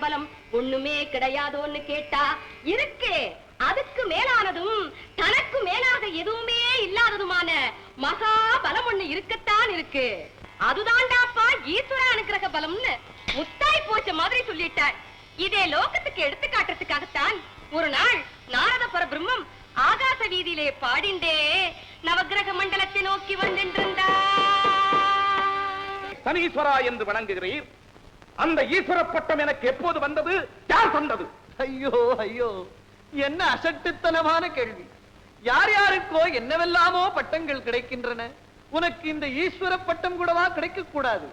பலம் ஒண்ணுமே கிடையாதோன்னு கேட்டா இருக்கு. அதுக்கு மேலானதும் தனக்கு மேலாக எதுவுமே இல்லாததுமான மகா பலம் ஒண்ணு இருக்கத்தான் இருக்கு. அதுதான்டாப்பா ஈஸ்வர அனுக்கிரக பலம்னு முத்தாய் போச்ச மாதிரி சொல்லிட்டார். இதே லோகத்துக்கு எடுத்து காட்டுறதுக்காகத்தான் ஒரு நாள் நாரத பரபிரம்மம் ஆகாச வீதியிலே பாடிண்டே நவகிரக மண்டலத்தை நோக்கி வந்துருந்தா. சனீஸ்வரா என்று வணங்குகிறீர். அந்த ஈஸ்வர பட்டம் எனக்கு எப்போது வந்தது? யார் தந்தது? ஐயோ ஐயோ, என்ன அசட்டுத்தனமான கேள்வி. யார் யாருக்கோ என்னவெல்லாமோ பட்டங்கள் கிடைக்கின்றன. உனக்கு இந்த ஈஸ்வர பட்டம் கூடவா கிடைக்க கூடாது?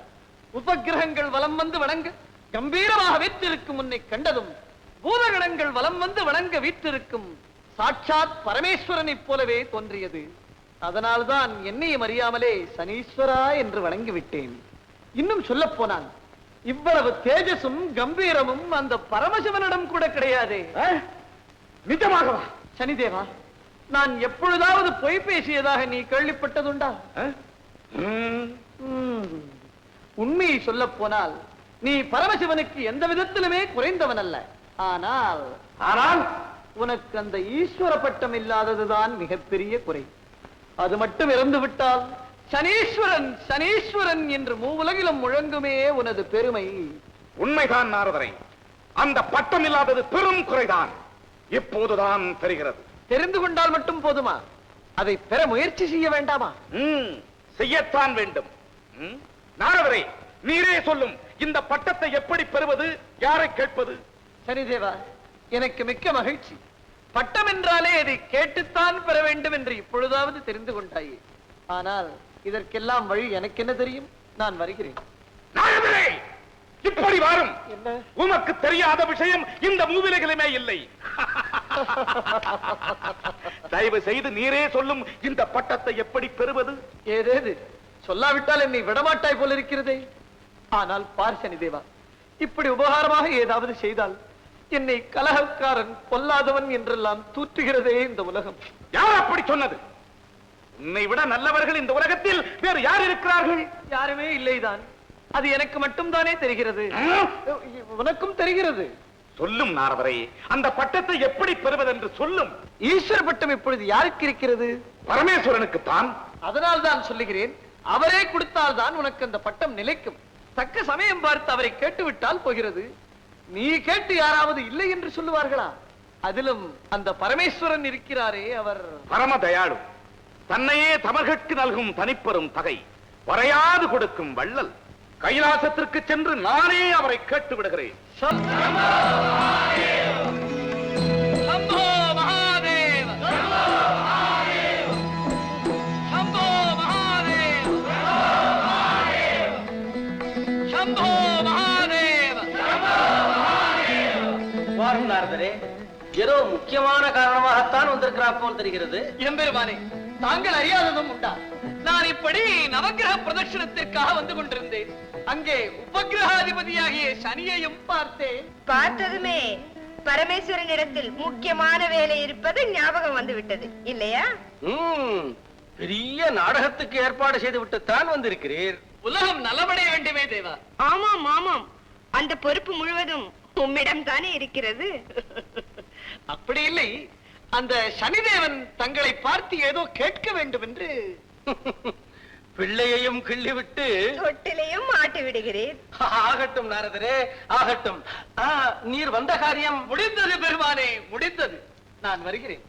உபகிரகங்கள் வலம் வந்து வணங்க கம்பீரமாக வீற்றிருக்கும் உன்னை கண்டதும் பூதகணங்கள் வலம் வந்து வணங்க வீற்றிருக்கும் சாட்சாத் பரமேஸ்வரனை போலவே தோன்றியது. அதனால்தான் என்னையும் அறியாமலே சனீஸ்வரா என்று வணங்கிவிட்டேன். இன்னும் சொல்ல போனால் இவ்வளவு தேஜசும் கம்பீரமும் அந்த பரமசிவனிடம் கூட கிடையாதே. நிஜமாகவா? சனிதேவா, நான் எப்பொழுதாவது பொய் பேசியதாக நீ கேள்விப்பட்டதுண்டா? உண்மையை சொல்ல போனால் நீ பரமசிவனுக்கு எந்த விதத்திலுமே குறைந்தவன் அல்ல. ஆனால் ஆனால் உனக்கு அந்த ஈஸ்வர பட்டம் இல்லாததுதான் மிகப்பெரிய குறை. அது மட்டும் இறந்து விட்டால் சனீஸ்வரன் சனீஸ்வரன் என்று மூவுலகிலும் முழங்குமே உனது பெருமை. உண்மைதான் நாரதரை, அந்த பட்டம் இல்லாதது பெரும் குறைதான். இப்போதுதான் தெரிகிறது. தெரிந்து கொண்டால் மட்டும் போதுமா? அதை பெற முயற்சி செய்ய வேண்டாமா? செய்யத்தான் வேண்டும். நாரதரை, நீரே சொல்லும், இந்த பட்டத்தை எப்படி பெறுவது? யாரை கேட்பது? சனிதேவா, எனக்கு மிக்க மகிழ்ச்சி. பட்டம் என்றாலே அதை கேட்டுத்தான் பெற வேண்டும் என்று இப்பொழுதாவது தெரிந்து கொண்டாயே. ஆனால் இதற்கெல்லாம் வழி எனக்கு என்ன தெரியும்? நான் வருகிறேன். நாரதரே, இப்படி வாரும். என்ன? உமக்கு தெரியாத விஷயம் இந்த மூவிலைகளுமே இல்லை. தயவு செய்து நீரே சொல்லும், இந்த பட்டத்தை எப்படி பெறுவது? ஏதேது சொல்லாவிட்டால் என்னை விடமாட்டாய் போல இருக்கிறதே. ஆனால் பார் சனிதேவா, இப்படி உபகாரமாக ஏதாவது செய்தால் என்னை கலகக்காரன் பொல்லாதவன் என்றெல்லாம் தூற்றுகிறதே இந்த உலகம். யார் அப்படி சொன்னது? உன்னை விட நல்லவர்கள் இந்த உலகத்தில் வேறு யார் இருக்கிறார்கள்? யாருமே இல்லைதான். அது எனக்கு மட்டும் தானே தெரிகிறது. உனக்கும் தெரிகிறது. சொல்லும் நாரதரை, அந்த பட்டத்தை எப்படி பெறுவது என்று சொல்லும். ஈஸ்வர பட்டம் இப்பொழுது யாருக்கு இருக்கிறது? பரமேஸ்வரனுக்கு தான். அதனால் தான் சொல்லுகிறேன், அவரே கொடுத்தால் தான் உனக்கு அந்த பட்டம் நிலைக்கும். தக்க சமயம் பார்த்து அவரை கேட்டுவிட்டால் போகிறது. நீ கேட்டு யாராவது இல்லை என்று சொல்லுவார்களா? அதிலும் அந்த பரமேஸ்வரன் இருக்கிறாரே, அவர் பரம தயாளு. தன்னையே தமர்கட்கு நல்கும் தனிப்பெரும் தகை, வரையாது கொடுக்கும் வள்ளல். கைலாசத்திற்கு சென்று நானே அவரை கேட்டு விடுகிறேன். ஏதோ முக்கியமான காரணமாகத்தான் வந்திருக்கிறார் போல் தெரிகிறது. எம்பெருமானே, தாங்கள் அறியாததும் உண்டா? நான் இப்படி நவகிரக பிரதட்சணத்திற்காக வந்து கொண்டிருந்தேன். அங்கே உபகிரகாதிபதியாகிய சனியையும் பார்த்தேன். பார்த்ததுமே பரமேஸ்வரனிடத்தில் முக்கியமான வேலை இருப்பது ஞாபகம் வந்து விட்டது இல்லையா? பெரிய நாடகத்துக்கு ஏற்பாடு செய்து விட்டுத்தான் வந்திருக்கிறீர். உலகம் நலமடைய வேண்டுமே தேவா. ஆமாம் ஆமாம், அந்த பொறுப்பு முழுவதும் உம்மிடம் தானே இருக்கிறது. அப்படி இல்லை, அந்த சனிதேவன் தங்களை பார்த்து ஏதோ கேட்க வேண்டும் என்று. பிள்ளையையும் கிள்ளிவிட்டு தொட்டிலையும் மாட்டி விடுகிறேன். ஆகட்டும் நாரதரே, ஆகட்டும். நீர் வந்த காரியம் முடிந்தது பெருமானே, முடிந்தது. நான் வருகிறேன்.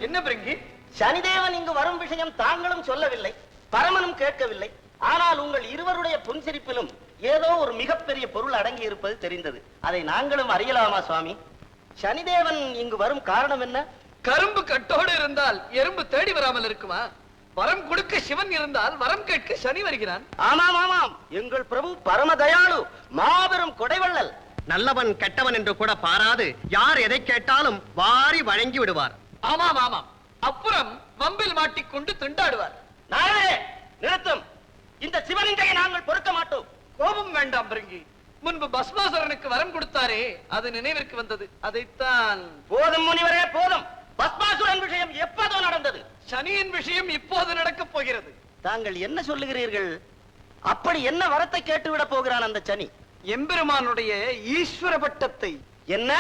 என்ன பிரிங்கி? சனிதேவன் இங்கு வரும் விஷயம் தாங்களும் சொல்லவில்லை, பரமனும் கேட்கவில்லை. ஆனால் உங்கள் இருவருடைய புன்சிரிப்பிலும் ஏதோ ஒரு மிகப்பெரிய பொருள் அடங்கி இருப்பது தெரிந்தது. அதை நாங்களும் அறியலாமா சுவாமி? சனிதேவன் இங்கு வரும் காரணம் என்ன? கரும்பு கட்டோடு இருந்தால் எறும்பு தேடி வராமல் இருக்குமா? வரம் கொடுக்க சிவன் இருந்தால் வரம் கேட்க சனி வருகிறான். ஆமாம் ஆமாம், எங்கள் பிரபு பரம தயாளு, மாபெரும் கொடைவள்ளல். நல்லவன் கெட்டவன் என்று கூட பாராது யார் எதை கேட்டாலும் வாரி வழங்கி விடுவார். ஆமாம் ஆமாம், அப்புறம் வம்பில் மாட்டிக்கொண்டு திண்டாடுவார். நாயகரே, நிறுத்தும். இந்த சிவனிந்தையை நாங்கள் பொறுக்க மாட்டோம். கோபம் வேண்டாம் பிரிங்கி. முன்பு பஸ்மாசுரனுக்கு வரம் கொடுத்தாரே, அது நினைவிற்கு வந்தது. அதைத்தான். போதும் முனிவரே போதும். பஸ்மாசுரன் விஷயம் எப்போதோ நடந்தது. சனியின் விஷயம் இப்போது நடக்கப் போகிறது. தாங்கள் என்ன சொல்லுகிறீர்கள்? அப்படி என்ன வரத்தை கேட்டுவிட போகிறான் அந்த சனி? எம்பெருமானுடைய ஈஸ்வர பட்டத்தை. என்ன?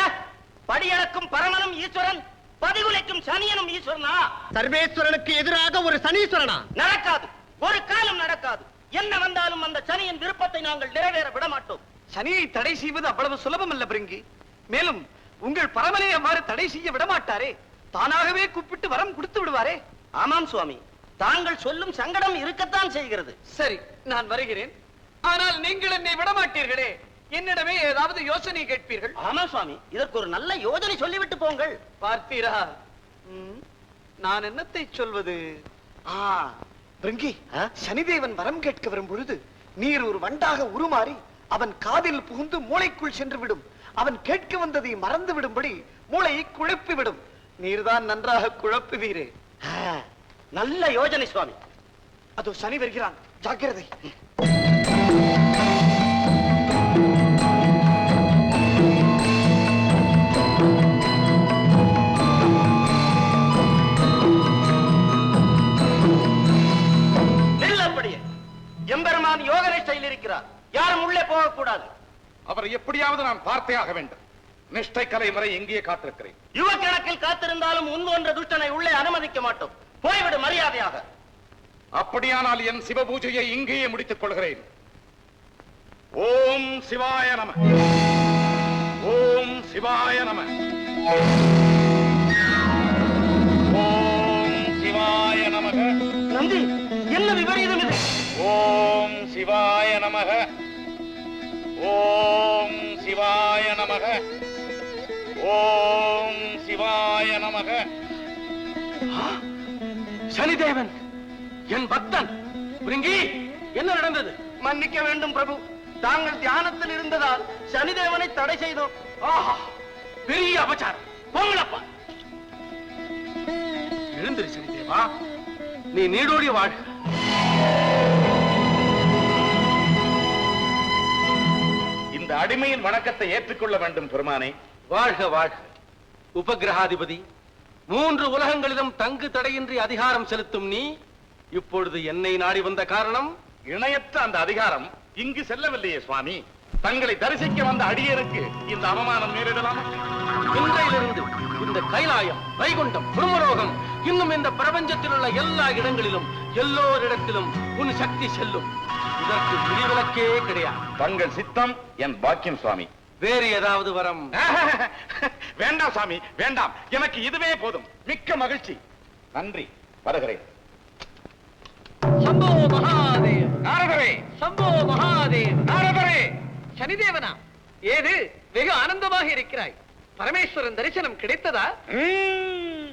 படியளக்கும் பரமனும் ஈஸ்வரன், பதிகுலைக்கும் சனியனும் ஈஸ்வரனா? சர்வேஸ்வரனுக்கு எதிராக ஒரு சனீஸ்வரனா? நடக்காது, ஒரு காலம் நடக்காது. என்ன வந்தாலும் அந்த சனியின் விருப்பத்தை நாங்கள் நிறைவேற விட மாட்டோம். சனியை தடை செய்வது அவ்வளவு சுலபம் அல்ல பிருங்கி. மேலும் உங்கள் பரமனை அவ்வாறு தடை செய்ய விட மாட்டாரே, தானாகவே கூப்பிட்டு வரம் கொடுத்து விடுவாரே. ஆமாம் சுவாமி, தாங்கள் சொல்லும் சங்கடம் இருக்கத்தான் செய்கிறது. சரி, நான் வருகிறேன். ஆனால் நீங்கள் என்னை விட மாட்டீர்களே, என்னிடமே ஏதாவது யோசனை கேட்பீர்கள். ஆமா சுவாமி, இதற்கு ஒரு நல்ல யோசனை சொல்லிவிட்டு போங்கள். பார்த்தீரா, நான் என்னத்தை சொல்வது? பிருங்கி, சனிதேவன் வரம் கேட்க வரும் பொழுது நீர் ஒரு வண்டாக உருமாறி அவன் காதில் புகுந்து மூளைக்குள் சென்று விடும். அவன் கேட்க வந்ததை மறந்து விடும்படி மூளையை குழப்பிவிடும். நீர்தான் நன்றாக குழப்புவீரே. நல்ல யோசனை சுவாமி. அதோ சனி வருகிறான், ஜாக்கிரதை. நெல்லப்படியே எம்பெருமான் யோக நிஷ்டையில் இருக்கிறார். யாரும் உள்ளே போகக்கூடாது. அவர் எப்படியாவது நான் பார்த்தே ஆக வேண்டும். நிஷ்டை கலை வரை எங்கே காத்திருக்கிறேன். யுவ கணக்கில் காத்திருந்தாலும் உன்வொன்ற துஷ்டனை உள்ளே அனுமதிக்க மாட்டோம். போய்விடு மரியாதையாக. அப்படியானால் என் சிவ பூஜையை இங்கேயே முடித்துக் கொள்கிறேன். ஓம் சிவாய நம. ஓம் சிவாய நம. ஓம் சிவாய நமக. நந்தி, என்ன விபரீதம் இது? ஓம் சிவாய நமக. ஓம் சிவாய நமக. ஓம் சிவாய நமக. சனிதேவன், என் பக்தன். பிருங்கி, என்ன நடந்தது? மன்னிக்க வேண்டும் பிரபு, தாங்கள் தியானத்தில் இருந்ததால் சனிதேவனை தடை செய்தோம். ஆஹா, பெரிய அபச்சாரம். போங்களப்பா. எழுந்திரு சனிதேவா, நீ நீடோடி வாழ். இந்த அடிமையின் வணக்கத்தை ஏற்றுக்கொள்ள வேண்டும் பெருமானே. வாழ்க வாழ்க. உபகிரகாதிபதி, 3 உலகங்களிலும் தங்கு தடையின்றி அதிகாரம் செலுத்தும் நீ இப்பொழுது என்னை நாடி வந்த காரணம்? இணையற்ற அந்த அதிகாரம் இங்கு செல்லவில்லையே சுவாமி. தங்களை தரிசிக்க வந்த அடியருக்கு இந்த அவமானம் நேரிடலாமா? இன்றையிலிருந்து இந்த கைலாயம், வைகுண்டம், பிரம்மலோகம், இன்னும் இந்த பிரபஞ்சத்தில் உள்ள எல்லா இடங்களிலும் எல்லோரிடத்திலும் உன் சக்தி செல்லும். இதற்கு விதிவிலக்கே கிடையாது. தங்கள் சித்தம் என் பாக்கியம் சுவாமி. வேறு ஏதாவது வரம்? வேண்டாம் சுவாமி, வேண்டாம். எனக்கு இதுவே போதும். மிக்க மகிழ்ச்சி. நன்றி, வருகிறேன். சம்போ மகாதேவ். நாரதரே, சம்போ மகாதேவ். நாரதரே. சனிதேவனா, ஏது வெகு ஆனந்தமாக இருக்கிறாய்? பரமேஸ்வரன் தரிசனம் கிடைத்ததா?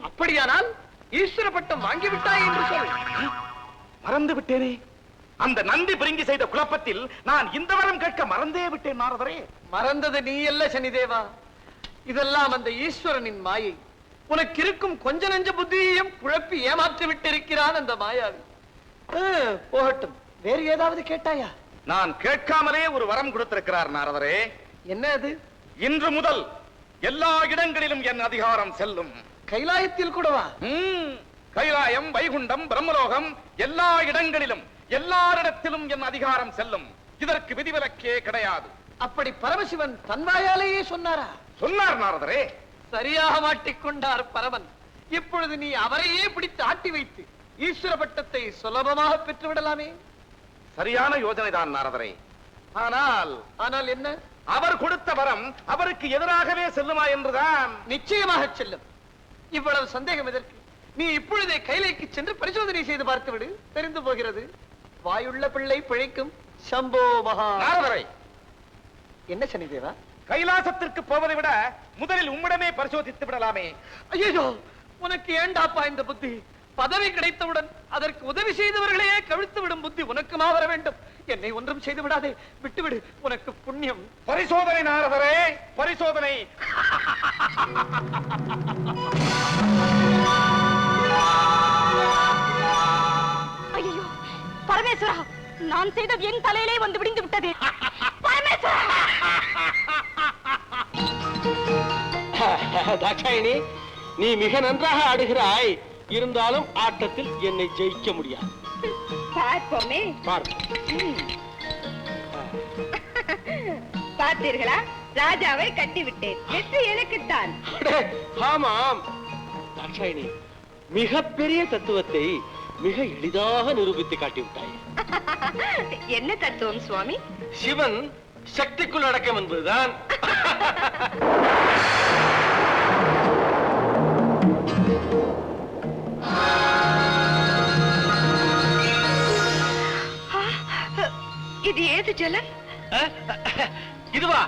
அப்படியானால் ஈஸ்வர பட்டம் வாங்கிவிட்டாய் என்று சொல். மறந்து விட்டேனே. அந்த நந்தி பிரிங்கி செய்த குழப்பத்தில் நான் இந்த வரம் கேட்க மறந்தே விட்டேன் நாரதரே. மறந்தது நீ அல்ல சனிதேவா, இதெல்லாம் அந்த ஈஸ்வரனின் மாயை. உனக்கு இருக்கும் கொஞ்ச நெஞ்ச புத்தியையும் குழப்பி ஏமாற்றி விட்டிருக்கிறான் அந்த மாயாவி. போகட்டும், வேறு ஏதாவது கேட்டாயா? நான் கேட்காமலே ஒரு வரம் கொடுத்திருக்கிறார் நாரதரே. என்ன அது? இன்று முதல் எல்லா இடங்களிலும் என் அதிகாரம் செல்லும். கைலாயத்தில் கூடவா? கைலாயம், வைகுண்டம், பிரம்மலோகம், எல்லா இடங்களிலும் எல்லாரிடத்திலும் என் அதிகாரம் செல்லும். இதற்கு விதிவிலக்கே கிடையாது. அப்படி பரமசிவன் தன் வாயாலேயே சொன்னாரா? சொன்னார் நாரதரே. சரியாக மாட்டிக்கொண்டார் பரமன். இப்பொழுது நீ அவரையே பிடித்து ஆட்டி வைத்து ஈஸ்வர பட்டத்தை சுலபமாக பெற்று விடலாமே. சரியான யோசனைதான் நாரதரே. ஆனால் என்ன? அவர் கொடுத்த வரம் அவருக்கு எதிராகவே செல்லுமா என்றுதான். நிச்சயமாக செல்லும். இவ்வளவு சந்தேகம் எதற்கு? நீ இப்பொழுதே கைலைக்கு சென்று பரிசோதனை செய்து பார்த்து விடு, தெரிந்து போகிறது. வாயுள்ள பிள்ளை பிழைக்கும். சம்போ மகா. நாரதரே, என்ன சனிதேவா? கைலாசத்திற்கு போவதை விட முதலில் உம்மிடமே பரிசோதித்து விடலாமே. ஐயோ, உனக்கு ஏண்டாப்பா இந்த புத்தி? பதவி கிடைத்தவுடன் அதற்கு உதவி செய்தவர்களையே கவிழ்த்து விடும் புத்தி உனக்குமா வர வேண்டும்? என்னை ஒன்றும் செய்து விடாதே, விட்டுவிடு, உனக்கு புண்ணியம். பரிசோதனை நாரதரே, பரிசோதனை. ஐயோ பரமேஸ்வரா, நான் செய்தது என் தலையிலே வந்து விடிந்து விட்டது. பரமேஸ்வரா! தாட்சாயினி, நீ மிக நன்றாக ஆடுகிறாய். இருந்தாலும் ஆட்டத்தில் என்னை ஜெயிக்க முடியாது. பார்ப்போமே. பார்ப்போம். பார்த்தீர்களா, ராஜாவை கட்டிவிட்டேன். வெற்றி எனக்குத்தான். அடே, ஆமாம் தாட்சாயினி, மிகப்பெரிய தத்துவத்தை மிக எளிதாக நிரூபித்து காட்டிவிட்டாய். என்ன தத்துவம் சுவாமி? சிவன் சக்திக்குள் அடக்கம் என்பதுதான். இது ஏது ஜலம்? இதுவா?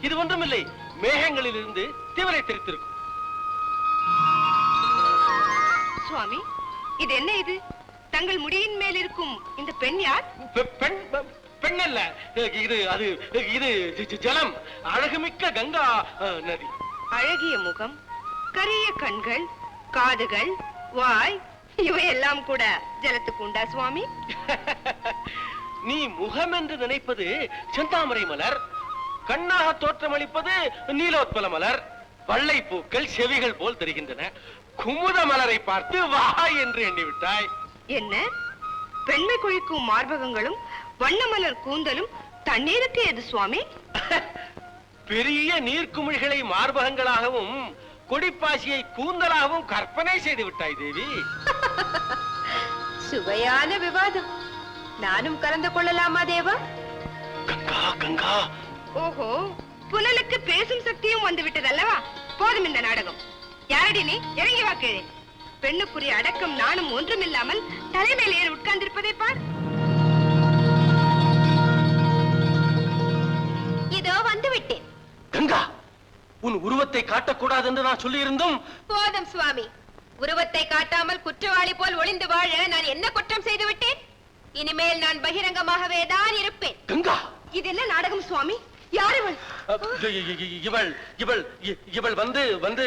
இது ஒன்றுமில்லை, மேகங்களில் இருந்து திவலை தெரித்திருக்கும். சுவாமி, இது என்ன? இது தங்கள் முடியின் மேல் இருக்கும் இந்த பெண் யார்? பெண் அல்ல, இது ஜலம். அழகுமிக்க கங்கா நதி. அழகிய முகம், கரிய கண்கள், காதுகள், வாய், இவையெல்லாம் கூட ஜலத்துக்கு உண்டா சுவாமி? நீ முகம் என்று நினைப்பது செந்தாமரை மலர், கண்ணாக தோற்றமளிப்பது நீலோத்பல மலர். வள்ளை பூக்கள் செவிகள் போல் தெரிகின்றன. குமுத மலரை பார்த்து வா என்று எண்ணிவிட்டாய். என்ன? பெண்மை கொழிக்கும் மார்பகங்களும் வண்ணமலர் கூந்தலும் தண்ணீருக்கு எது சுவாமி? பெரிய நீர்க்குமிழ்களை மார்பகங்களாகவும் கொடிப்பாசியை கூந்தலாகவும் கற்பனை செய்து விட்டாய் தேவி. சுவையான விவாதம். நானும் கலந்து கொள்ளலாமா தேவா? கங்கா கங்கா. ஓஹோ, புனலுக்கு பேசும் சக்தியும் வந்து விட்டது அல்லவா? போதும் இந்த நாடகம். யாரடி நீ? இறங்கி வா கீழே. பெண்ணுக்குரிய அடக்கம் நானும் ஒன்றுமில்லாமல் தலைமையில் ஏறி உட்கார்ந்திருப்பதை பார். இதோ வந்து விட்டேன். கங்கா, உன் உருவத்தை காட்டக்கூடாது என்று நான் சொல்லி இருந்தும். போதும் சுவாமி, உருவத்தை காட்டாமல் குற்றவாளி போல் ஒளிந்து வாழ நான் என்ன குற்றம் செய்து விட்டேன்? இனிமேல் நான் பகிரங்கமாகவே தான் இருப்பேன். கங்கா, இது என்ன நாடகம் சுவாமி? யார் இவள்? இவள் இவள் இவள் வந்து வந்து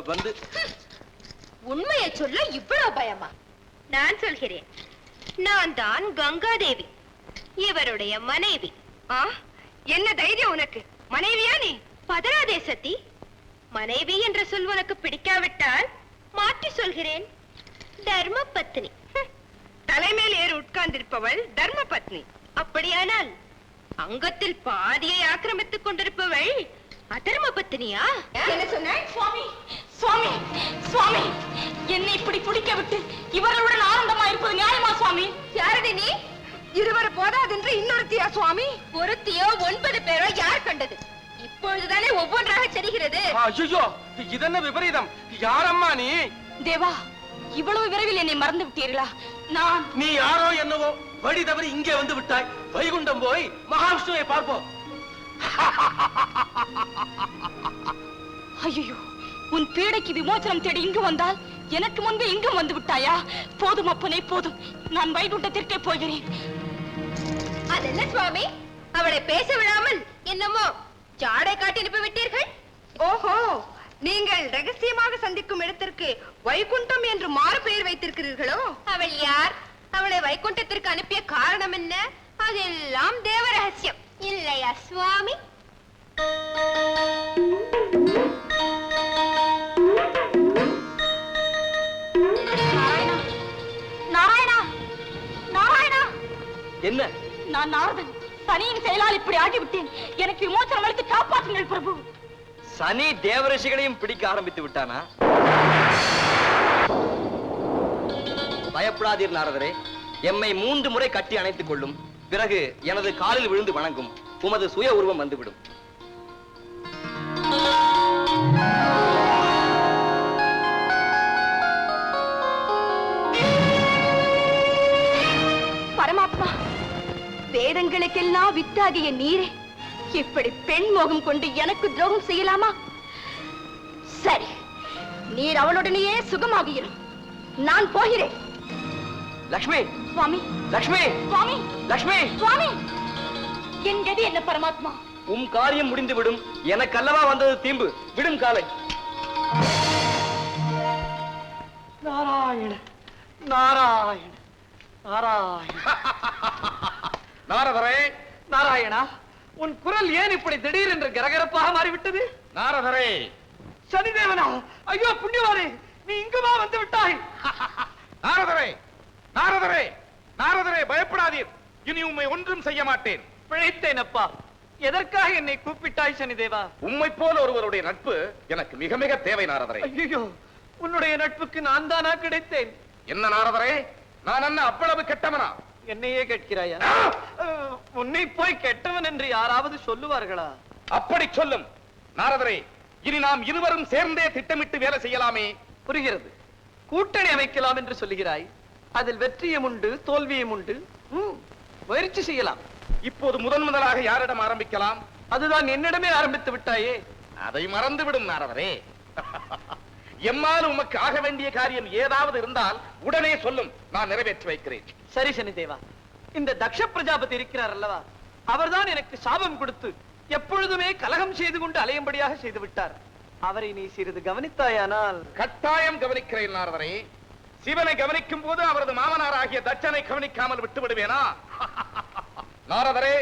வந்து உண்மையை சொல்ல இவ்வளவு பயமா? நான் சொல்கிறேன், நான் தான் கங்காதேவி, இவருடைய மனைவி. என்ன தைரியம் உனக்கு? மனைவியா நீ? பதறாதே சதி. மனைவி என்ற சொல் உனக்கு பிடிக்காவிட்டால் மாற்றி சொல்கிறேன், தர்ம பத்னி. தலைமையில் ஏறி உட்கார்ந்திருப்பவள் தர்ம பத்னி. அப்படியானால் அங்கத்தில் பாதியை ஆக்கிரமித்துக் கொண்டிருப்பவள் அதர்ம பத்னியா? என்ன சொன்ன? சுவாமி, சுவாமி, சுவாமி, என்னை இப்படி பிடிக்க விட்டு இவர்களுடன் ஆனந்தமா இருப்பது நியாயமா சுவாமி? யாரடி நீ? இருவர் போதாதென்று இன்னொருத்தியா சுவாமி? ஒருத்தியோ 9 பேரோ யார் கண்டது? இப்பொழுதுதானே ஒவ்வொன்றாக தெரிகிறது. ஐயோ, இதென்ன விபரீதம்? யாரம்மா நீ? தேவா, இவ்வளவு விரைவில் என்னை மறந்து விட்டீர்களா? நீ யாரோ என்னவோ வழி தவறி இங்கே வந்து விட்டாய். வைகுண்டம் போய் மகாவிஷ்ணுவை பார்ப்போம். ஐயோ, உன் பீடைக்கு விமோசனம் தேடி இங்கு வந்தால் எனக்கு முன்பு இங்கும் வந்து விட்டாயா? போதும் அப்பனே, போதும். நான் வைகுண்டத்திற்கே போகிறேன். அதென்ன சுவாமி, அவளை பேச விடாமல் என்னமோ ஜாடை காட்டி அனுப்பி விட்டீர்கள்? ஓஹோ, நீங்கள் ரகசியமாக சந்திக்கும் இடத்திற்கு வைகுண்டம் என்று மாறு பெயர் வைத்திருக்கிறீர்களோ? அவள் யார்? அவளை வைகுண்டத்திற்கு அனுப்பிய காரணம் என்ன? அதெல்லாம் தேவ ரகசியம் இல்லையா சுவாமி? நாராயணா, நாராயணா, நாராயணா. என்ன? நான் நாரதன். சனியின் செயலால் இப்படி ஆகிவிட்டேன். எனக்கு விமோசனம் அளித்து காப்பாற்றுங்கள் பிரபு. சனி தேவரிஷிகளையும் பிடிக்க ஆரம்பித்து விட்டானா? பயப்படாதீர் நாரதரே, எம்மை 3 முறை கட்டி அணைத்துக் கொள்ளும். பிறகு எனது காலில் விழுந்து வணங்கும். உமது சுய உருவம் வந்துவிடும். பரமாத்மா, வேதங்களுக்கெல்லாம் வித்தாகிய நீரே, இப்படி பெண் மோகம் கொண்டு எனக்கு துரோகம் செய்யலாமா? சரி, நீர் அவளுடனேயே சுகமாகிரும். நான் போகிறேன். லக்ஷ்மி, சுவாமி, லக்ஷ்மி, சுவாமி, லக்ஷ்மி, சுவாமி. என் கதி என்ன பரமாத்மா? உம் காரியம் முடிந்து விடும். எனக்கு அல்லவா வந்தது தீம்பு. விடும் காலை. நாராயண, நாராயண, நாராயண. நாரதரே, நாராயணா, உன் குரல் ஏன் இப்படி திடீரென்று கரகரப்பாக மாறிவிட்டது? நாரதரே. சனிதேவனா, ஐயோ புண்ணியவானே, நீ இங்குமா வந்து விட்டாய்? நாரதரே, நாரதரே, நாரதரே, பயப்படாதீர். இனி உம்மை ஒன்றும் செய்ய மாட்டேன். பிழைத்தேன் அப்பா. எதற்காக என்னை கூப்பிட்டாய் சனிதேவா? உம்மை போல ஒருவருடைய நட்பு எனக்கு மிக மிக தேவை நாரதரே. ஐயோ, உன்னுடைய நட்புக்கு நான் தானா கிடைத்தேன்? என்ன நாரதரே, நான் என்ன அவ்வளவு கெட்டவனா? என்னையே கேட்கிறாயா? உன்னை போய் கெட்டவன் என்று யாராவது சொல்லுவார்களா? அப்படி சொல்லும் நாரதரே. இனி நாம் இருவரும் சேர்ந்தே திட்டமிட்டு வேலை செய்யலாமே. புரிகிறது. கூட்டணி அமைக்கலாம் என்று சொல்லுகிறாய். அதில் வெற்றியும் உண்டு, தோல்வியும் உண்டு. முயற்சி செய்யலாம். இப்போது முதலாக யாரிடம் ஆரம்பிக்கலாம்? அதுதான் என்னிடமே ஆரம்பித்து விட்டாயே. அதை மறந்துவிடும் நாரதரே. எம்மால் உமக்கு ஆக வேண்டிய காரியம் ஏதாவது இருந்தால் உடனே சொல்லும், நான் நிறைவேற்றி வைக்கிறேன். சரி சனிதேவா, இந்த தக்ஷ பிரஜாபதி இருக்கிறார் அல்லவா, அவர்தான் எனக்கு சாபம் கொடுத்து எப்பொழுதுமே கலகம் செய்து கொண்டு அலையும்படியாக செய்து விட்டார். அவரை நீ சிறிது கவனித்தாயானால்? கட்டாயம் கவனிக்கிறேன் நாரதரே. சிவனை கவனிக்கும் போது அவரது மாமனாராகிய தட்சனை கவனிக்காமல் விட்டு விடுவேனா? நாரதரே,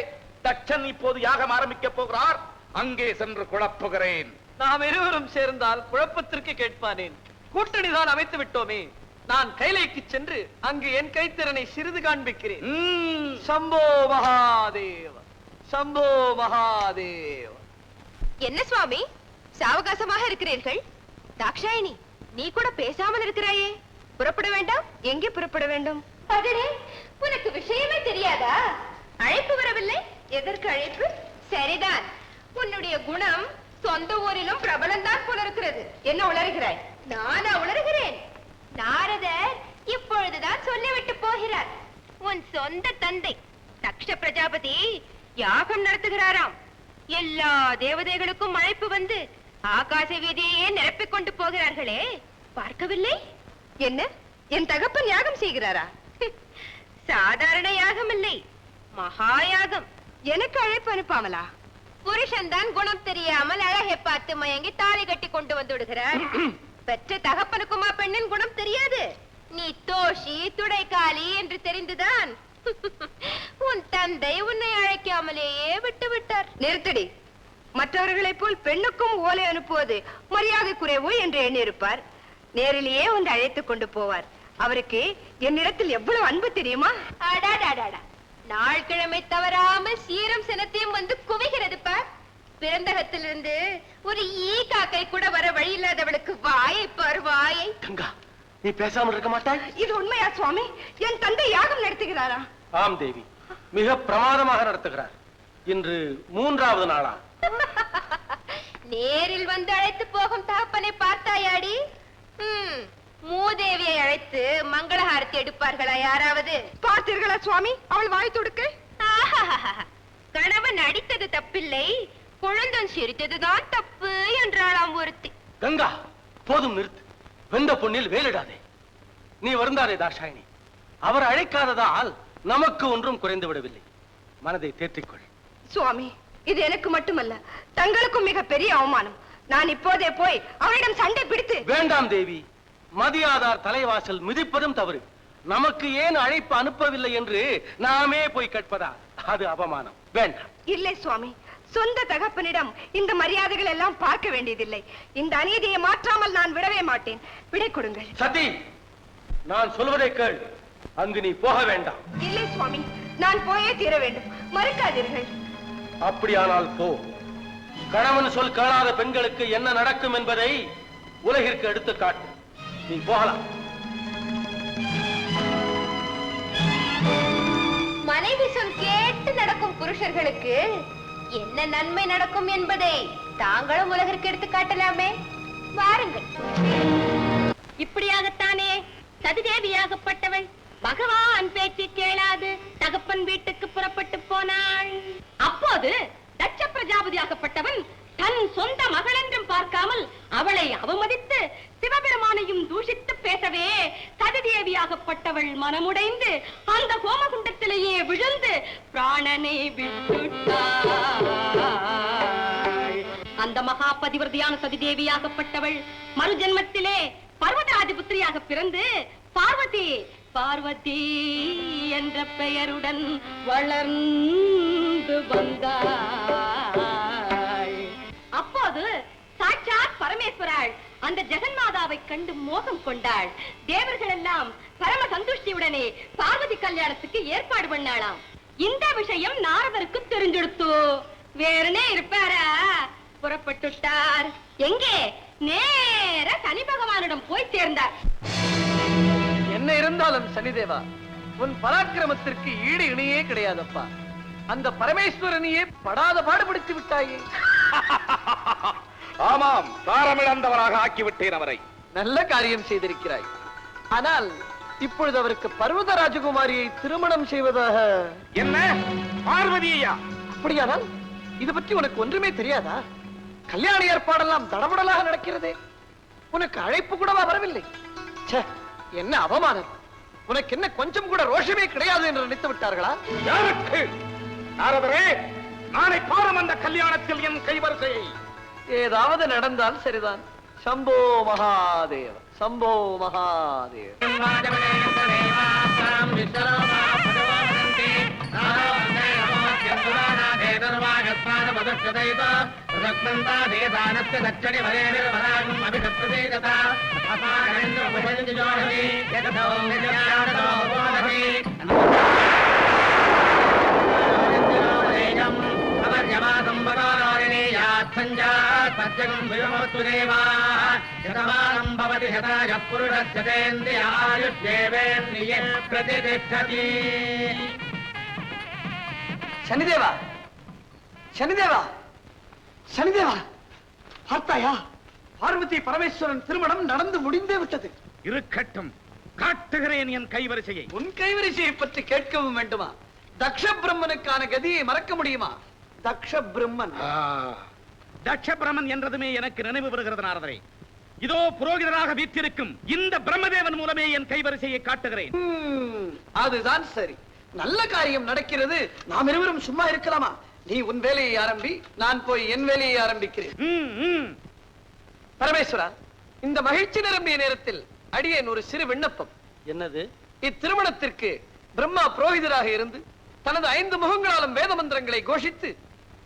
தட்சன் இப்போது யாகம் ஆரம்பிக்க போகிறார். அங்கே சென்று குழப்புகிறேன். நாம் இருவரும் சேர்ந்தால் குழப்பத்திற்கு கேட்பானேன். கூட்டணிதான் அமைத்து விட்டோமே. நான் கைலைக்கு சென்று அங்கு என் கைத்திறனை சிறிது காண்பிக்கிறேன். சம்போ மகாதேவ, சம்போ மகாதேவ. என்ன சுவாமி, சாவகாசமாக இருக்கிறீர்கள்? தாக்ஷாயினி, நீ கூட பேசாமல் இருக்கிறாயே. புறப்பட வேண்டாம்? எங்கே புறப்பட வேண்டும்? அடடே, உனக்கு விஷயமே தெரியாதா? அழைப்பு வரவில்லை? எதற்கு அழைப்பு? சரிதான், உன்னுடைய குணம் சொந்த ஊரிலும் பிரபலம்தான் போல இருக்கிறது. என்ன உளறுகிறாய்? நானா உளறுகிறேன்? நாரதர் இப்பொழுதுதான் சொல்லிவிட்டு போகிறார். உன் சொந்த தந்தை தக்ஷ பிரஜாபதி யாகம் நடத்துகிறாராம். எல்லா தேவதைகளுக்கும் அழைப்பு வந்து ஆகாச வீதியையே நிரப்பிக் கொண்டு போகிறார்களே, பார்க்கவில்லை? என்ன, என் தகப்பன் யாகம் செய்கிறாரா? சாதாரண யாகம் இல்லை, மகா யாகம். எனக்கு அழைப்பு அனுப்பாமலா? புருஷன் தான் குணம் தெரியாமல் அழகை பார்த்து மயங்கி தாலி கட்டி கொண்டு வந்து விடுகிறார். பெற்ற தகப்பனுக்குமா பெண்ணின் குணம் தெரியாது? நீ தோஷி துடைக்காலி என்று தெரிந்துதான் உன் தந்தை உன்னை அழைக்காமலேயே விட்டு விட்டார். நிறுத்தடி. மற்றவர்களைப் போல் பெண்ணுக்கும் ஓலை அனுப்புவது மரியாதை குறைவோ என்று எண்ணியிருப்பார். நேரிலேயே வந்து அழைத்துக் கொண்டு போவார். அவருக்கு என்னிடத்தில் எவ்வளவு அன்பு தெரியுமா? அடாடாடாடா, நாள் கிழமை தவறாமல் சீரம் சினத்தையும் வந்து குவிகிறது பார். பிறந்தகத்திலிருந்து ஒரு ஈ காக்கை கூட வர வழி இல்லாதவளுக்கு வாயை பார், வாயை. கங்கா, நீ பேசாமல் இருக்க மாட்டாய்? இது உண்மையா சுவாமி? என் தந்தை யாகம் நடத்துகிறாரா? ஆம் தேவி, மிக பிரமாதமாக நடத்துகிறார். இன்று 3வது நாளா? நேரில் வந்து அழைத்து போகும் தகப்பனை பார்த்தாயாடி? மூதேவியை அழைத்து மங்களஹாரத்தி எடுப்பார்களா யாராவது? பார்த்தீர்களா சுவாமி அவள் வாய் தொடுக்க? கணவன் அடித்தது தப்பில்லை, குழந்தன் சிரித்ததுதான் தப்பு என்றாளாம் ஒருத்தி. கங்கா, போதும் நிறுத்து. வெந்த பொண்ணில் வேலிடாதே. நீ வருந்தாதே தாஷாயினி. அவர் அழைக்காததால் நமக்கு ஒன்றும் குறைந்து விடவில்லை. மனதை தேற்றிக்கொள். சுவாமி, இது எனக்கு மட்டுமல்ல, தங்களுக்கும் மிக பெரிய அவமானம். நான் இப்போதே போய் அவரிடம் சண்டை பிடித்து. வேண்டாம் தேவி, மதியாதார் தலைவாசல் மிதிப்பதும் தவறு. நமக்கு ஏன் அழைப்பு அனுப்பவில்லை என்று நாமே போய் கேட்பதா? அது அவமானம். வேண்டாம். இல்லை சுவாமி, சொந்த தகப்பனிடம் இந்த மரியாதைகள் எல்லாம் பார்க்க வேண்டியதில்லை. இந்த அநீதியை மாற்றாமல் நான் விடவே மாட்டேன். விடை கொடுங்கள். சதி, நான் சொல்வதை கேள். அங்கு நீ போக வேண்டாம். இல்லை சுவாமி, நான் போயே தீர வேண்டும். மறுக்காதீர்கள். அப்படியானால் போ. கணவன் சொல் கேளாத பெண்களுக்கு என்ன நடக்கும் என்பதை உலகிற்கு எடுத்து காட்டு. நீ போகலாம். மனைவி சொல் கேட்டு நடக்கும் புருஷர்களுக்கு என்ன நன்மை நடக்கும் என்பதை தாங்களும் உலகிற்கு எடுத்து காட்டலாமே. வாருங்கள். இப்படியாகத்தானே சதிதேவியாகப்பட்டவள் பகவான் பேச்சு கேளாது தகப்பன் வீட்டுக்கு புறப்பட்டு போனாள். அப்போது தட்ச பிரஜாபதியாகப்பட்டவன் தன் சொந்த மகள் என்றும் பார்க்காமல் அவளை அவமதித்து சிவபெருமானையும் தூஷித்து பேசவே சதிதேவியாகப்பட்டவள் மனமுடைந்து அந்த ஹோமகுண்டத்திலேயே விழுந்து பிராணனை விட்டுட்டாள். அந்த மகா பதிவிரதியான சதிதேவியாகப்பட்டவள் மறுஜென்மத்திலே பர்வதராஜ புத்திரியாக பிறந்து பார்வதி பார்வதி என்ற பெயருடன் வளர்ந்து வந்தாள். அப்போது சாட்சாத் பரமேஸ்வராள் அந்த ஜெகன்மாதாவை கண்டு மோகம் கொண்டாள். தேவர்கள் எல்லாம் பரம சந்துஷ்டியுடனே பார்வதி கல்யாணத்துக்கு ஏற்பாடு பண்ணாளாம். இந்த விஷயம் நாரதருக்கு தெரிஞ்செடுத்து வேறனே இருப்பாரா, புறப்பட்டுட்டார். எங்கே? நேர சனி பகவானிடம் போய் சேர்ந்தார். என்ன இருந்தாலும் சனிதேவா, உன் பராக்கிரமத்திற்கு ஈடு இணையே கிடையாதப்பா. அந்த பரமேஸ்வரனையே படாத பாடுபடுத்தி விட்டாயே. ஆமாம், தாரமிழந்தவராக ஆக்கிவிட்டேன் அவரை. நல்ல காரியம் செய்திருக்கிறாய். ஆனால் இப்பொழுது அவருக்கு பர்வத ராஜகுமாரியை திருமணம் செய்வதாக. என்ன பார்வதியா? அப்படியானால் இது பற்றி உனக்கு ஒன்றுமே தெரியாதா? கல்யாண ஏற்பாடெல்லாம் தடபடலாக நடக்கிறதே. உனக்கு அழைப்பு கூடவா வரவில்லை? ச்சே, என்ன அவமானம்! உனக்கு என்ன கொஞ்சம் கூட ரோஷமே கிடையாது என்று நினைத்து விட்டார்களா? யாருக்கு? நாரதரே, நாளை பாரும் அந்த கல்யாணத்தில் என் கைவரிசையை. ஏதாவது நடந்தால் சரிதான். சம்போ மகாதேவ, சம்போ மகாதேவ. சனிதேவா, சனிதேவா, சனிதேவா, பார்த்தாயா? பார்வதி பரமேஸ்வரன் திருமணம் நடந்து முடிந்தே விட்டது. இருக்கட்டும், காட்டுகிறேன் என் கைவரிசையை. உன் கைவரிசையை பற்றி கேட்கவும் வேண்டுமா? தக்ஷ பிரம்மனுக்கான கதியை மறக்க முடியுமா? தக்ஷ பிரம்மன். தக்ஷ பிரம்மன் என்றதுமே எனக்கு நினைவு வருகிறது நாரதரே. இதோ புரோகிதராக வீற்றிருக்கும் இந்த பிரம்மதேவன் மூலமே என் கைவரிசையை காட்டுகிறேன். அதுதான் சரி. நல்ல காரியம் நடக்கிறது. நாம் இருவரும் சும்மா இருக்கலாமா? நீ உன் வேலையை ஆரம்பி, நான் போய் என் வேலையை ஆரம்பிக்கிறேன். பரமேஸ்வரா, இந்த மகிழ்ச்சி நிரம்பிய நேரத்தில் அடியேன் ஒரு சிறு விண்ணப்பம். என்னது? இத்திருமணத்திற்கு பிரம்மா புரோகிதராக இருந்து தனது 5 முகங்களாலும் வேத மந்திரங்களை கோஷித்து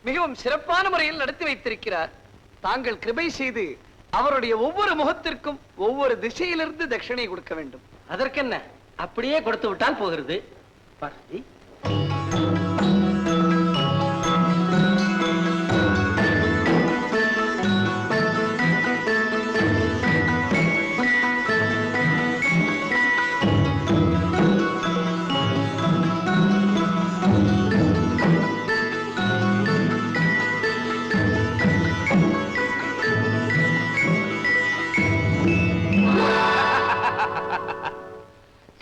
மிகவும் சிறப்பான முறையில் நடத்தி வைத்திருக்கிறார். தாங்கள் கிருபை செய்து அவருடைய ஒவ்வொரு முகத்திற்கும் ஒவ்வொரு திசையிலிருந்து தட்சிணை கொடுக்க வேண்டும். அதற்கென்ன, அப்படியே கொடுத்து விட்டால் போகிறது. பார்வதி,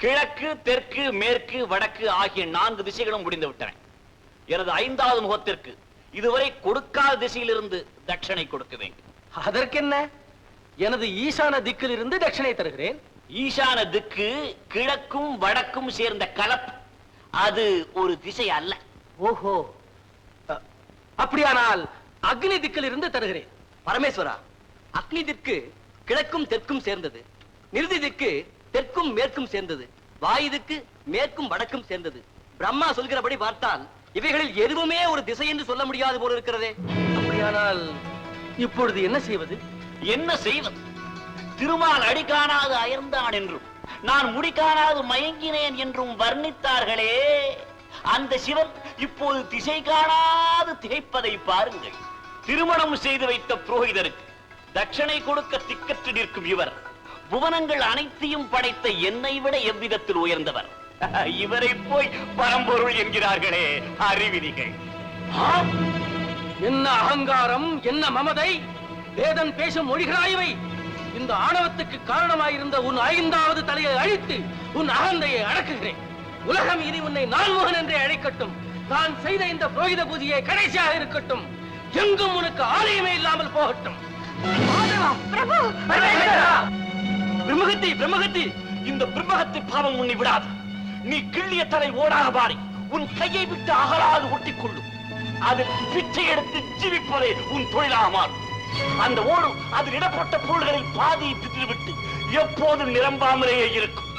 கிழக்கு, தெற்கு, மேற்கு, வடக்கு ஆகிய 4 திசைகளும் முடிந்து விட்டன. எனது 5வது முகத்திற்கு இதுவரை கொடுக்காத திசையிலிருந்து தட்சணை கொடுக்க வேண்டும். அதற்கென்ன, எனது ஈசான திக்கில் இருந்து தட்சிணை தருகிறேன். ஈசான திக்கு கிழக்கும் வடக்கும் சேர்ந்த கலப்பு. அது ஒரு திசை அல்ல. ஓஹோ, அப்படியானால் அக்னி திக்கில் இருந்து தருகிறேன். பரமேஸ்வரா, அக்னி திக்கு கிழக்கும் தெற்கும் சேர்ந்தது. நிருதி திக்கு தெற்கும் மேற்கும் சேர்ந்தது. வாயு திக்கு மேற்கும் வடக்கும் சேர்ந்தது. பிரம்மா சொல்கிறபடி பார்த்தால் இவைகளில் எதுவுமே ஒரு திசை என்று சொல்ல முடியாது போல இருக்கிறதே. அப்படியானால் இப்பொழுது என்ன செய்வது? என்ன செய்வது? திருமால் அடி காணாது அயர்ந்தான் என்றும் நான் முடி காணாது மயங்கினேன் என்றும் வர்ணித்தார்களே, அந்த சிவன் இப்போது திசை காணாது திகைப்பதை பாருங்கள். திருமணம் செய்து வைத்த புரோகிதருக்கு தட்சணை கொடுக்க திக்கற்று நிற்கும் இவர் புவனங்கள் அனைத்தையும் படைத்த என்னை விட எவ்விதத்தில் உயர்ந்தவர். இவரை போய் பரம்பொருள் என்கிறார்களே, அறிவிதிகள். என்ன அகங்காரம், என்ன மமதை! வேதன் பேசும் மொழிகளாயவை. இந்த ஆணவத்துக்கு காரணமாயிருந்த உன் 5வது தலையை அழித்து உன் அகந்தையை அடக்குகிறேன். உலகம் இனி உன்னை நான்முகன் என்றே அழைக்கட்டும். தான் செய்த இந்த புரோகித பூஜையை கடைசியாக இருக்கட்டும். எங்கும் உனக்கு ஆலயமே இல்லாமல் போகட்டும். பிரபு, பிரம்மகத்தி, பிரம்மகத்தி, இந்த பிரம்மகத்தை பாவம் உன்னை விடாது. நீ கிள்ளிய தலை ஓடாக பாரி உன் கையை விட்டு அகலாது ஒட்டிக்கொள்ளும். அதில் பிச்சை எடுத்து ஜீவிப்பதே உன் தொழிலாக மாறும். அந்த ஓடு அதில் இடப்பட்ட பொருள்களில் பாதியை பித்திவிட்டு எப்போது நிரம்பாமலேயே இருக்கும்.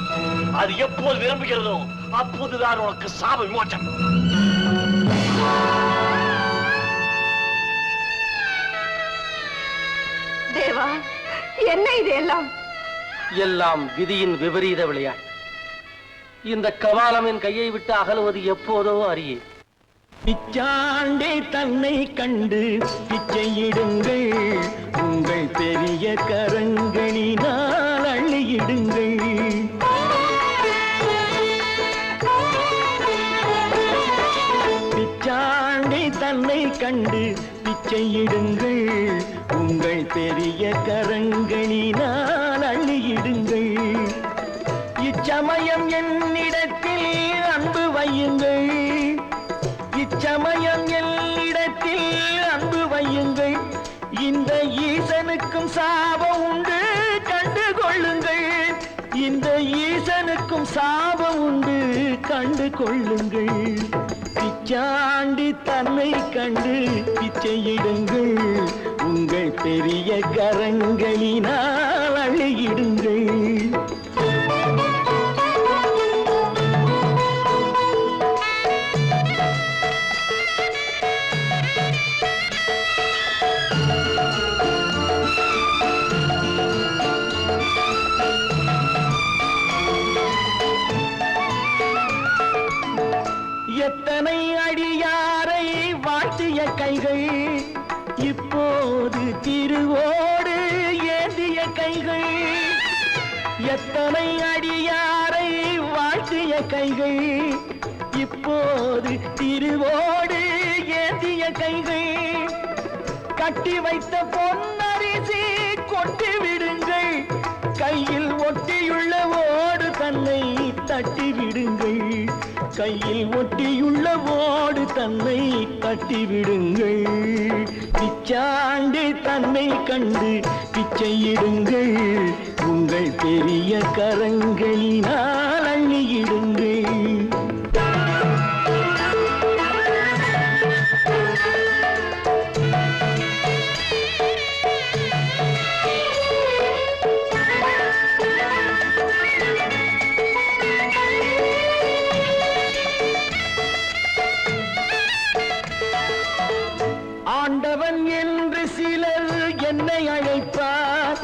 அது எப்போது நிரம்புகிறதோ அப்போதுதான் உனக்கு சாப விமோச்சனம். தேவா, என்ன எல்லாம் எல்லாம் விதியின் விபரீத விளையாட்டு. இந்த கவாலமின் கையை விட்டு அகலுவது எப்போதோ அறியே. பிச்சாண்டே தன்னை கண்டு பிச்சையிடுங்கள், உங்கள் பெரிய கரங்களினால் அள்ளியிடுங்கள். பிச்சாண்டே தன்னை கண்டு பிச்சையிடுங்கள், உங்கள் பெரிய கரங்களினால் அள்ளியிடுங்கள். இச்சமயம் என்னிடத்தில் அன்பு வையுங்கள், இச்சமயம் என்னிடத்தில் அன்பு வையுங்கள். இந்த ஈசனுக்கும் சாபம் உண்டு கண்டு கொள்ளுங்கள், இந்த ஈசனுக்கும் சாபம் உண்டு கண்டு கொள்ளுங்கள். பிச்சாண்டி தன்னை கண்டு பிச்சையிடுங்கள், உங்கள் பெரிய கரங்களினால் அள்ளியிடுங்கள். எத்தனை அடியாரை வாழ்த்திய கைகள், இப்போது திருவோடு ஏந்திய கைகள். எத்தனை அடியாரை வாழ்த்திய கைகள், இப்போது திருவோடு ஏந்திய கைகள். கட்டி வைத்த பொன்னரிசி கொட்டி விடுங்கள், கையில் ஒட்டியுள்ள ஓடு தன்னை தட்டி விடுங்கள், கையில் ஒட்டியுள்ள ஓடு தன்னை தட்டி விடுங்கள். பிச்சாண்டி தன்னை கண்டு பிச்சையிடுங்கள், உங்கள் பெரிய கரங்களினால் அள்ளியிடுங்கள். ஆண்டவன் என்று சிலர் என்னை அழைப்பார்,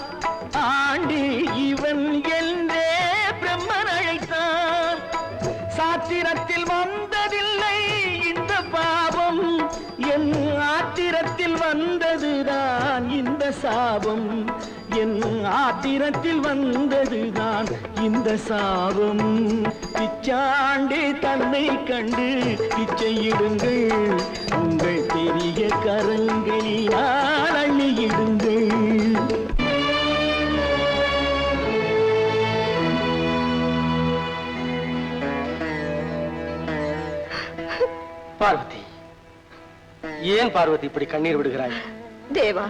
ஆண்டி இவன் என்றே பிரம்மன் அழைத்தான். சாத்திரத்தில் வந்ததில்லை இந்த பாவம், என் ஆத்திரத்தில் வந்ததுதான் இந்த சாபம், என் ஆத்திரத்தில் வந்ததுதான் இந்த சாபம். பிச்சாண்டி தன்னை கண்டு பிச்சையிடுங்கள், உங்கள் பெரிய கரங்களினால் அள்ளியிடுங்கள். பார்வதி, ஏன் பார்வதி இப்படி கண்ணீர் விடுகிறாய்? தேவா,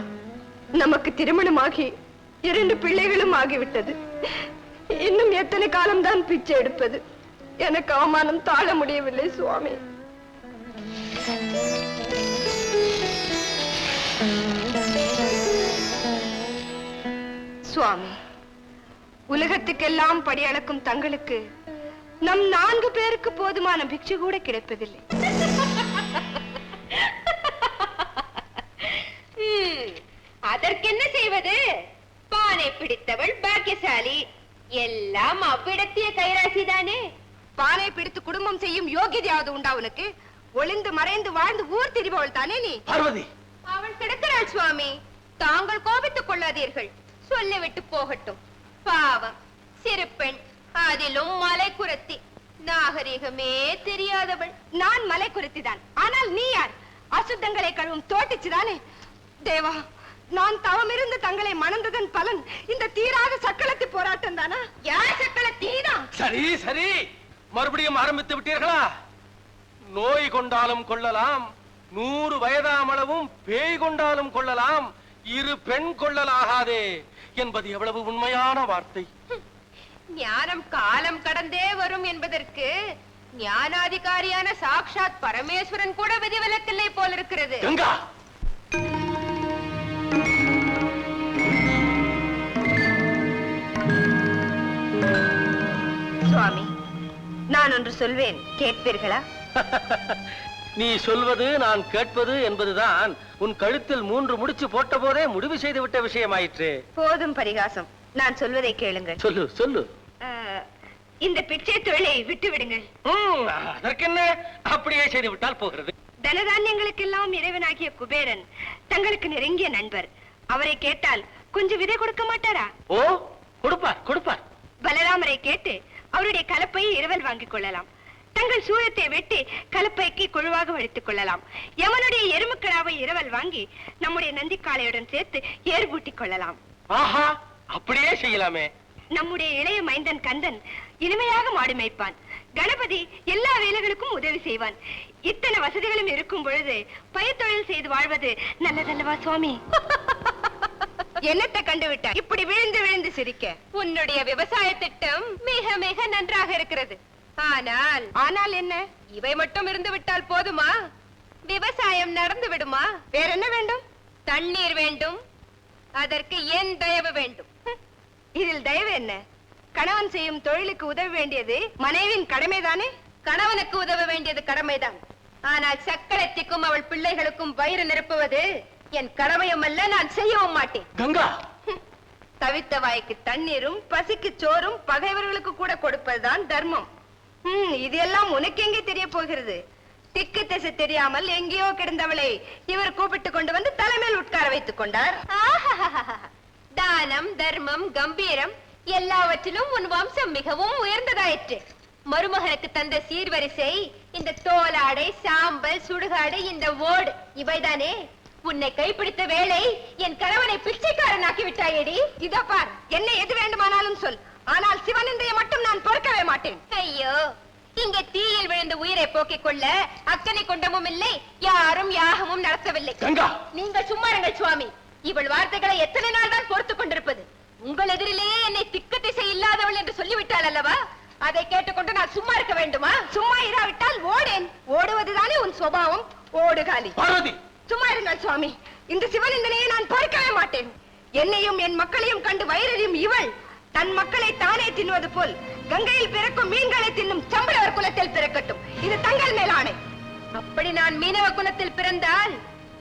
நமக்கு திருமணமாகி 2 பிள்ளைகளும் ஆகிவிட்டது. இன்னும் எத்தனை காலம்தான் பிச்சை எடுப்பது? எனக்கு அவமானம் தாழ முடியவில்லை சுவாமி. சுவாமி, உலகத்துக்கெல்லாம் படியளக்கும் தங்களுக்கு நம் 4 பேருக்கு போதுமான பிக்ஷை கூட கிடைப்பதில்லை. அதற்கென்ன செய்வது? பானை பிடித்தவள் பாக்கியசாலி, எல்லாம் அவ்விடத்திய கைராசிதானே. பானை பிடித்து குடும்பம் செய்யும் யோகியதையாவது உண்டா உனக்கு? ஒளிந்து மறைந்து வாழ்ந்து ஊர் திரிபவள் தானே நீ. பார்வதி, அவள் கிடக்கிறாள் சுவாமி, தாங்கள் கோபித்துக் கொள்ளாதீர்கள், சொல்லிவிட்டு போகட்டும். பாவம் சிறு பெண், அதிலும் மலைக்குரத்தி, நாகரிகமே தெரியாதவள். நான் மலைக்குரத்திதான், ஆனால் நீ யார்? அசுத்தங்களை கழுவும் தோட்டிச்சுதானே. தேவா, நான் தவமிருந்து தங்களை மணந்ததன் பலன் இந்த தீராத சக்களத்தி போராட்டம் தானா? யார் சக்களத்தீதான்? சரி சரி, மறுபடியும் ஆரம்பித்து விட்டீர்களா? நோய் கொண்டாலும் கொள்ளலாம், 100 வயதாமளவும் பேய் கொண்டாலும் கொள்ளலாம், 2 பெண் கொள்ளலாகாதே என்பது எவ்வளவு உண்மையான வார்த்தை. ஞானம் காலம் கடந்தே வரும் என்பதற்கு ஞானாதிகாரியான சாக்ஷாத் பரமேஸ்வரன் கூட விதிவிலக்கில்லை போல இருக்கிறது. கங்கா, சுவாமி, நான் ஒன்று சொல்வேன், கேட்பீர்களா? நீ சொல்வது நான் கேட்பது என்பதுதான் உன் கழுத்தில் 3 முடிச்சு போட்ட போதே முடிவு செய்து விட்ட விஷயமாயிற்று. போதும் பரிகாசம். நான் சொல்வதை கேளுங்கள். சொல்லு சொல்லு. இந்த பிச்சை தொழிலை விட்டு விடுங்கள். அதற்கு என்ன, அப்படியே செய்து விட்டால் போகிறது. தனதானியங்களுக்கெல்லாம் இறைவனாகிய குபேரன் தங்களுக்கு நெருங்கிய நண்பர். அவரை கேட்டால் கொஞ்சம் விதை கொடுக்க மாட்டாரா? ஓ, கொடுப்பார் கொடுப்பார். பலராமரை கேட்டு அவருடைய கலப்பையை இரவல் வாங்கிக் கொள்ளலாம். தங்கள் சூழத்தை வெட்டி கலப்பைக்கு குழுவாக வடித்துக் கொள்ளலாம். யமனுடைய எருமுக்கடாவை இரவல் வாங்கி நம்முடைய நந்திக்காளையுடன் சேர்த்து ஏர் பூட்டிக் கொள்ளலாம். ஆஹா, அப்படியே செய்யலாமே. நம்முடைய இளைய மைந்தன் கந்தன் இனிமையாக மாடு மேய்ப்பான். கணபதி எல்லா வேலைகளுக்கும் உதவி செய்வான். இத்தனை வசதிகளும் இருக்கும் பொழுது பயிர்த்தொழில் செய்து வாழ்வது நல்லதல்லவா சுவாமி? என்னத்தை கண்டுவிட்டார் இப்படி விழுந்து விழுந்து சிரிக்க? உன்னுடைய விவசாய திட்டம் மிக மிக நன்றாக இருக்கிறது. ஆனால் என்ன, இவை மட்டும் இருந்து விட்டால் போதுமா? விவசாயம் நடந்து விடுமா? வேற என்ன வேண்டும்? தண்ணீர் வேண்டும். அதற்கு என் தயவு வேண்டும். இதில் தயவு என்ன? கணவன் செய்யும் தொழிலுக்கு உதவ வேண்டியது மனைவியின் கடமைதானே? கணவனுக்கு உதவ வேண்டியது கடமைதான். ஆனால் சக்கரத்திற்கும் அவள் பிள்ளைகளுக்கும் வயிறு நிரப்புவது என் கடமையும் அல்ல, நான் செய்யவும் மாட்டேன். கங்கா, தவித்த வாய்க்கு தண்ணீரும் பசிக்கு சோறும் பகைவர்களுக்கு கூட கொடுப்பதுதான் தர்மம். இது எல்லாம் உனக்கு எங்கே தெரிய போகிறது? திக்கு திசை தெரியாமல் எங்கேயோ கிடந்தவளை இவர் கூப்பிட்டு கொண்டு வந்து தலைமையில் உட்கார வைத்துக் கொண்டார். தானம், தர்மம், கம்பீரம் எல்லாவற்றிலும் உன் வம்சம் மிகவும் உயர்ந்ததாயிற்று. மருமகனுக்கு தந்த சீர்வரிசை இந்த தோலாடை, சாம்பல், சுடுகாடு, இந்த ஓடு இவைதானே. உன்னை கைப்பிடித்த வேளை என் கணவனை பிச்சைக்காரனாக்கி விட்டாயேடி. இதோ பார், என்ன எது வேண்டுமானாலும் சொல், ஆனால் சிவனிந்தையை மட்டும் நான் பொறுக்கவே மாட்டேன். ஐயோ, இங்க தீயில் விழுந்த உயிரை போக்கிக் கொள்ள அக்கனை கொண்டமும் இல்லை, யாரும் யாகமும் நடத்தவில்லை. நீங்கள் சும்மாருங்கள் சுவாமி. இவள் வார்த்தைகளை எத்தனை நாள் தான் பொறுத்துக் கொண்டிருப்பது? உங்கள் எதிரிலேயே என்னை திக்கு திசை இல்லாதவள் என்று சொல்லிவிட்டாள் அல்லவா? அதை கேட்டுக்கொண்டு நான் சும்மா இருக்க வேண்டுமா? சும்மா இராவிட்டால் ஓடேன். ஓடுவதுதானே உன் சுபாவம், ஓடுகாலி. சும்மா இருங்கள் சுவாமி. இந்த சிவனிந்தனையை நான் பொறுக்கவே மாட்டேன். என்னையும் என் மக்களையும் கண்டு வயிறறியும் இவள் தன் மக்களை தானே தின்னுவது போல் கங்கையில் பிறக்கும் மீன்களை தின்னும் சம்பளவர் குலத்தில் பிறக்கட்டும். இது தங்கள் மேலானே. அப்படி நான் மீனவ குலத்தில் பிறந்தால்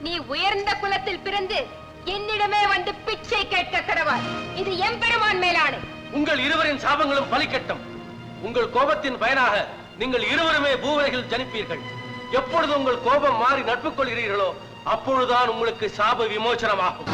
நீ உயர்ந்த குலத்தில் பிறந்து என்னிடமே வந்து பிச்சை கேட்க கடவாய். இது எம்பெருமான் மேலானே. உங்கள் இருவரின் சாபங்களும் பலிக்கட்டும். உங்கள் கோபத்தின் பயனாக நீங்கள் இருவருமே பூவுலகில் ஜனிப்பீர்கள். எப்பொழுது உங்கள் கோபம் மாறி நட்பு கொள்கிறீர்களோ அப்பொழுதுதான் உங்களுக்கு சாப விமோசனமாகும்.